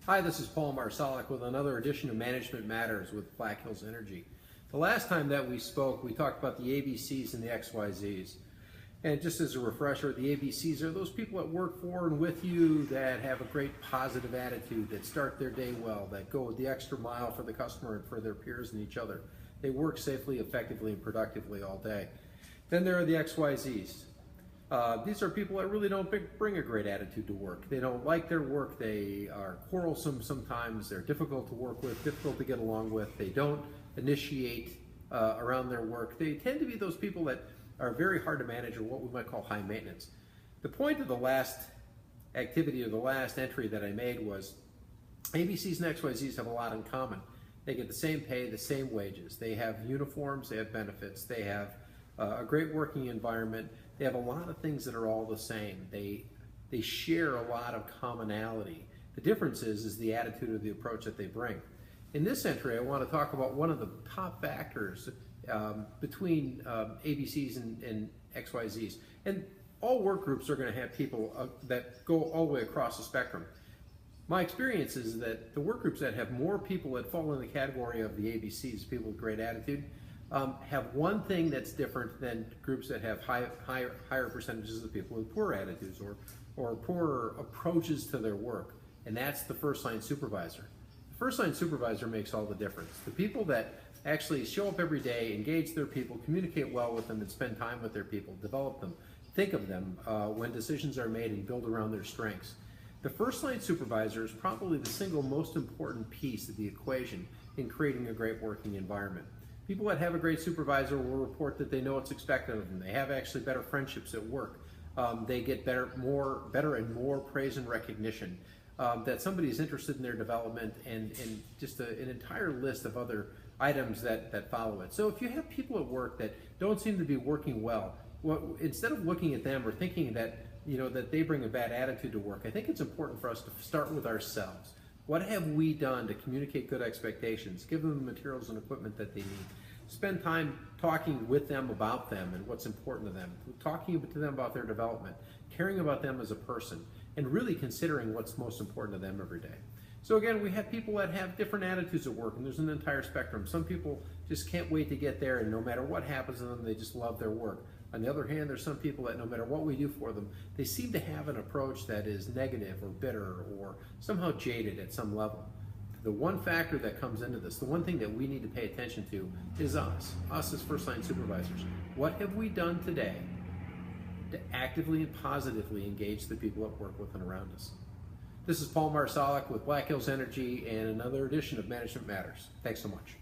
Hi, this is Paul Marsalik with another edition of Management Matters with Black Hills Energy. The last time that we spoke, we talked about the ABCs and the XYZs. And just as a refresher, the ABCs are those people that work for and with you that have a great positive attitude, that start their day well, that go the extra mile for the customer and for their peers and each other. They work safely, effectively, and productively all day. Then there are the XYZs. These are people that really don't bring a great attitude to work. They don't like their work. They are quarrelsome sometimes. They're difficult to work with, difficult to get along with. They don't initiate around their work. They tend to be those people that are very hard to manage, or what we might call high maintenance. The point of the last activity, or the last entry that I made, was ABCs and XYZs have a lot in common. They get the same pay, the same wages. They have uniforms, they have benefits, they have a great working environment. They have a lot of things that are all the same. They share a lot of commonality. The difference is the attitude or the approach that they bring. In this entry, I want to talk about one of the top factors between ABCs and XYZs. And all work groups are going to have people that go all the way across the spectrum. My experience is that the work groups that have more people that fall in the category of the ABCs, people with great attitude, have one thing that's different than groups that have higher percentages of people with poor attitudes or poor approaches to their work, and that's the first line supervisor. The first line supervisor makes all the difference. The people that actually show up every day, engage their people, communicate well with them, and spend time with their people, develop them, think of them when decisions are made, and build around their strengths. The first line supervisor is probably the single most important piece of the equation in creating a great working environment. People that have a great supervisor will report that they know what's expected of them. They have actually better friendships at work. They get better and more praise and recognition. That somebody is interested in their development, and just an entire list of other items that follow it. So if you have people at work that don't seem to be working well, instead of looking at them or thinking that that they bring a bad attitude to work, I think it's important for us to start with ourselves. What have we done to communicate good expectations, give them the materials and equipment that they need, spend time talking with them about them and what's important to them, talking to them about their development, caring about them as a person, and really considering what's most important to them every day. So again, we have people that have different attitudes at work, and there's an entire spectrum. Some people just can't wait to get there, and no matter what happens to them, they just love their work. On the other hand, there's some people that no matter what we do for them, they seem to have an approach that is negative or bitter or somehow jaded at some level. The one factor that comes into this, the one thing that we need to pay attention to, is us as first line supervisors. What have we done today to actively and positively engage the people that work with and around us? This is Paul Marsalik with Black Hills Energy and another edition of Management Matters. Thanks so much.